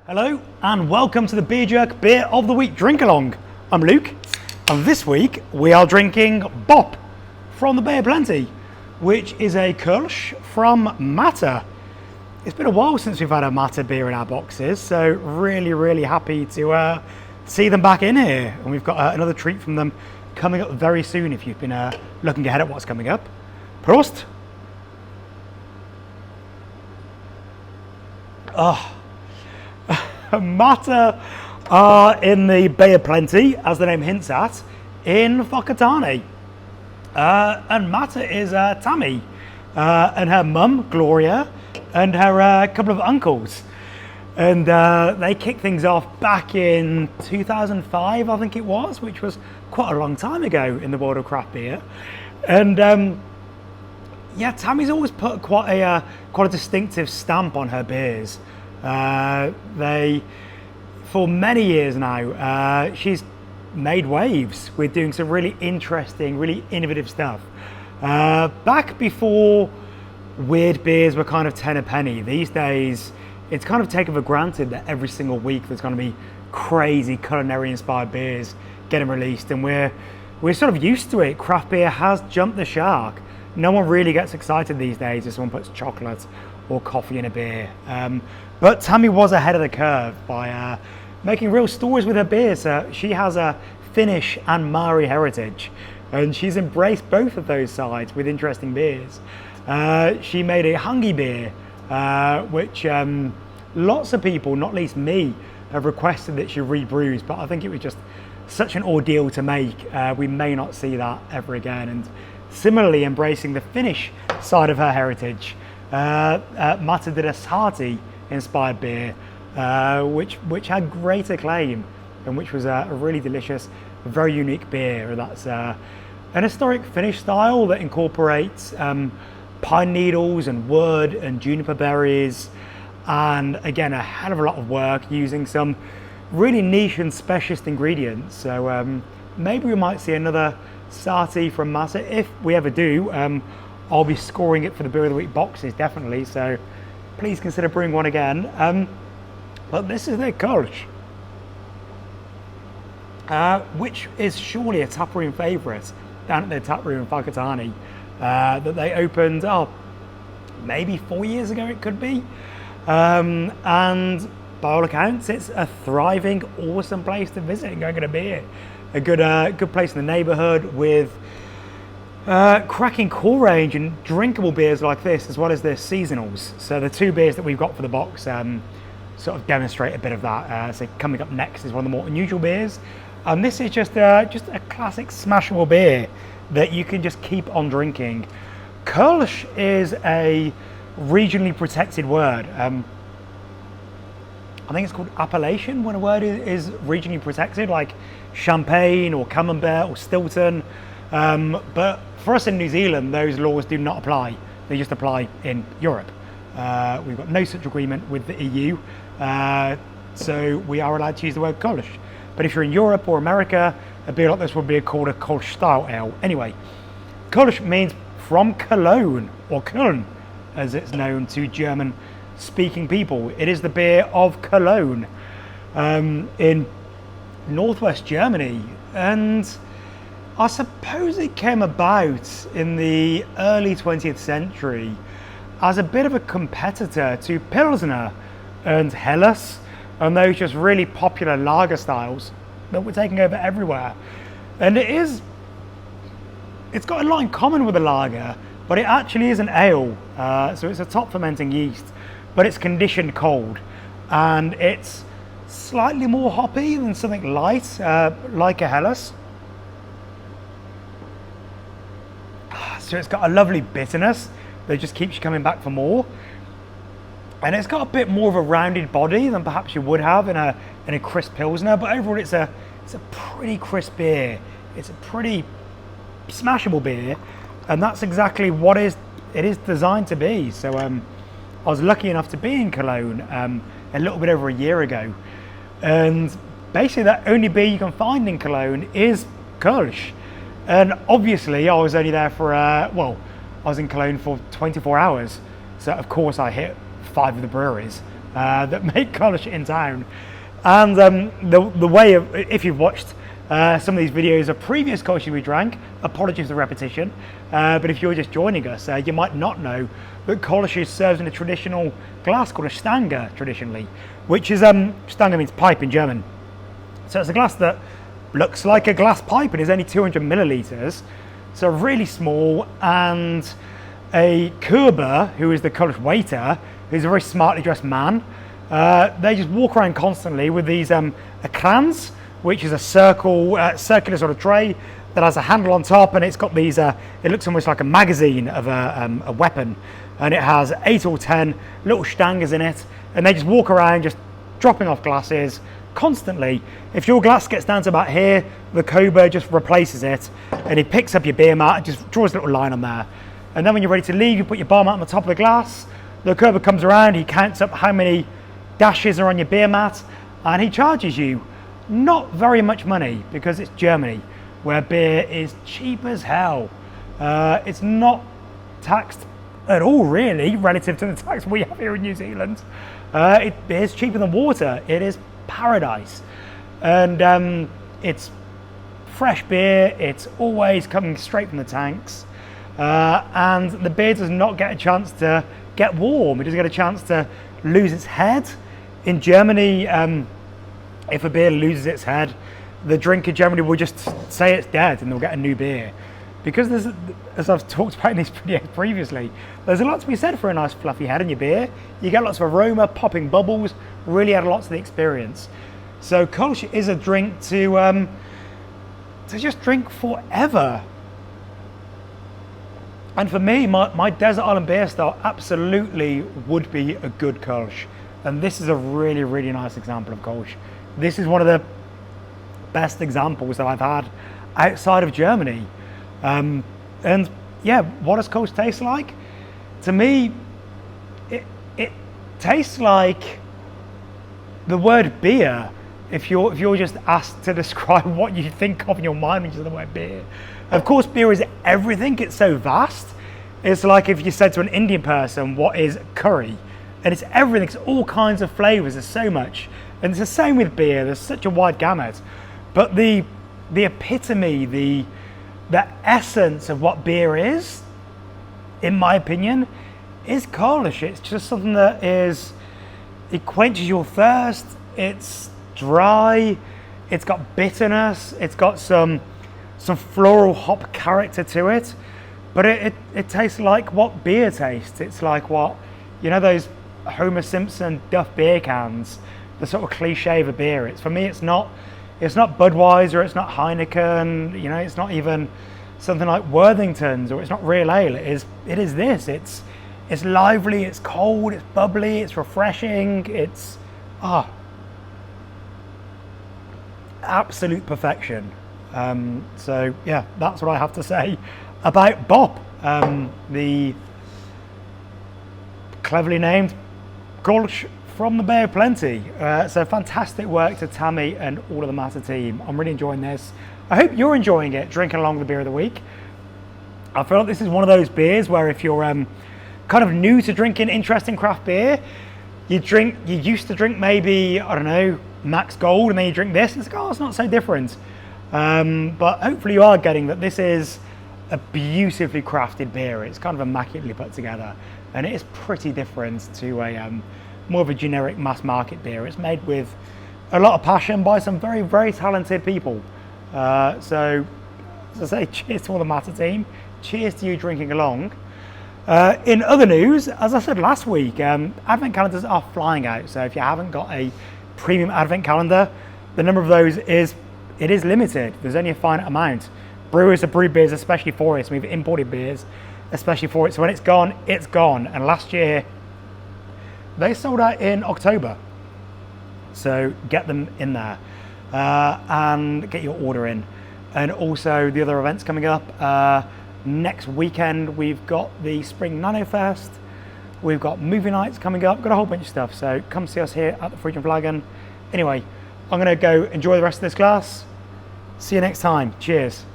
Hello and welcome to the Beer Jerk Beer of the Week Drink Along. I'm Luke and this week we are drinking BOP from the Bay of Plenty, which is a Kölsch from Matter. It's been a while since we've had a Matter beer in our boxes, so really happy to see them back in here. And we've got another treat from them coming up very soon if you've been looking ahead at what's coming up. Prost! Matter are in the Bay of Plenty, as the name hints at, in Whakatane. And Matter is Tammy and her mum, Gloria, and her couple of uncles. And they kicked things off back in 2005, I think it was, which was quite a long time ago in the world of craft beer. And yeah, Tammy's always put quite a distinctive stamp on her beers. For many years now, she's made waves with doing some really interesting, really innovative stuff. Back before weird beers were kind of 10 a penny, these days it's kind of taken for granted that every single week there's going to be crazy culinary inspired beers getting released, and we're sort of used to it. Craft beer has jumped the shark. No one really gets excited these days if someone puts chocolate or coffee in a beer. But Tammy was ahead of the curve by making real stories with her beers. She has a Finnish and Maori heritage, and she's embraced both of those sides with interesting beers. She made a Hungy beer, which lots of people, not least me, have requested that she rebrews, but I think it was just such an ordeal to make. We may not see that ever again. And similarly, embracing the Finnish side of her heritage, Matter did a Sahti inspired beer, which had great acclaim and which was a really delicious, very unique beer. That's an historic Finnish style that incorporates pine needles and wood and juniper berries, and again a hell of a lot of work using some really niche and specialist ingredients. So maybe we might see another Sahti from Matter. If we ever do, I'll be scoring it for the Beer of the Week boxes, definitely, so please consider brewing one again. But this is their Kölsch, which is surely a taproom favourite down at their taproom in Whakatane, that they opened maybe 4 years ago it could be. And by all accounts, it's a thriving, awesome place to visit and go get a beer. A good place in the neighbourhood with cracking core range and drinkable beers like this, as well as their seasonals. So the two beers that we've got for the box sort of demonstrate a bit of that. So coming up next is one of the more unusual beers, and this is just a classic smashable beer that you can just keep on drinking. Kölsch is a regionally protected word. I think it's called appellation when a word is regionally protected, like Champagne or Camembert or Stilton. But for us in New Zealand, those laws do not apply. They just apply in Europe. We've got no such agreement with the EU, so we are allowed to use the word Kölsch. But if you're in Europe or America, a beer like this would be called a Kölsch style ale. Anyway, Kölsch means from Cologne, or Köln, as it's known to German speaking people. It is the beer of Cologne in northwest Germany, and I suppose it came about in the early 20th century as a bit of a competitor to Pilsner and Helles and those just really popular lager styles that were taking over everywhere. And it's got a lot in common with a lager, but it actually is an ale. So it's a top fermenting yeast, but it's conditioned cold, and it's slightly more hoppy than something light, like a Helles. So it's got a lovely bitterness that just keeps you coming back for more. And it's got a bit more of a rounded body than perhaps you would have in a crisp Pilsner, but overall it's a pretty crisp beer. It's a pretty smashable beer, and that's exactly what it is designed to be. So I was lucky enough to be in Cologne a little bit over a year ago, and basically the only beer you can find in Cologne is Kölsch. And obviously I was only there for I was in Cologne for 24 hours, so of course I hit 5 of the breweries that make Kolsch in town. And the way of, if you've watched some of these videos of previous Kolsch we drank, apologies for the repetition, but if you're just joining us, you might not know that Kolsch is served in a traditional glass called a Stange traditionally, which is, Stange means pipe in German. So it's a glass that looks like a glass pipe and is only 200 milliliters, so really small. And a Körber, who is the Kolsch waiter, who's a very smartly dressed man, they just walk around constantly with these a Kranz, which is a circular sort of tray that has a handle on top, and it's got these, it looks almost like a magazine of a weapon, and it has 8 or 10 little Stanges in it, and they just walk around just dropping off glasses constantly. If your glass gets down to about here, the Körber just replaces it, and he picks up your beer mat and just draws a little line on there. And then when you're ready to leave, you put your bar mat on the top of the glass, the Körber comes around, he counts up how many dashes are on your beer mat, and he charges you not very much money, because it's Germany, where beer is cheap as hell. It's not taxed at all, really, relative to the tax we have here in New Zealand. Beer's cheaper than water. It is paradise. And it's fresh beer, it's always coming straight from the tanks. And the beer does not get a chance to get warm. It doesn't get a chance to lose its head. In Germany, if a beer loses its head, the drinker generally will just say it's dead and they'll get a new beer. Because there's, as I've talked about in these videos previously, there's a lot to be said for a nice fluffy head in your beer. You get lots of aroma, popping bubbles, really add lots to the experience. So Kolsch is a drink to just drink forever. And for me, my desert island beer style absolutely would be a good Kolsch. And this is a really, really nice example of Kolsch. This is one of the best examples that I've had outside of Germany. And yeah, what does Kolsch taste like? To me, it tastes like the word beer. If you're just asked to describe what you think of in your mind when you say the word beer. Of course, beer is everything. It's so vast. It's like if you said to an Indian person, what is curry? And it's everything. It's all kinds of flavors. There's so much. And it's the same with beer. There's such a wide gamut. But the epitome, the essence of what beer is, in my opinion, is Kolsch. It's just something that it quenches your thirst. It's dry. It's got bitterness. It's got some floral hop character to it. But it tastes like what beer tastes. It's like what, you know, those Homer Simpson Duff beer cans, the sort of cliche of a beer. For me, it's not Budweiser, it's not Heineken, you know, it's not even something like Worthington's, or it's not real ale. It is this. It's lively, it's cold, it's bubbly, it's refreshing, it's absolute perfection. So yeah, that's what I have to say about BOP, the cleverly named Kolsch from the Bay of Plenty. So fantastic work to Tammy and all of the Matter team. I'm really enjoying this. I hope you're enjoying it, drinking along the beer of the week. I feel like this is one of those beers where if you're kind of new to drinking interesting craft beer, you used to drink maybe, I don't know, Max Gold, and then you drink this, and it's like, oh, it's not so different. But hopefully you are getting that this is a beautifully crafted beer. It's kind of immaculately put together, and it is pretty different to a more of a generic mass market beer. It's made with a lot of passion by some very, very talented people. So, as I say, cheers to all the Matter team. Cheers to you drinking along. In other news, as I said last week, advent calendars are flying out. So if you haven't got a premium advent calendar, the number of those is limited. There's only a finite amount. Brewers have brewed beers especially for it. So we've imported beers especially for it. So when it's gone, it's gone. And last year, they sold out in October. So get them in there and get your order in. And also the other events coming up. Next weekend, we've got the Spring Nano Fest. We've got movie nights coming up. Got a whole bunch of stuff. So come see us here at the Fridge and Flagon. Anyway, I'm going to go enjoy the rest of this glass. See you next time. Cheers.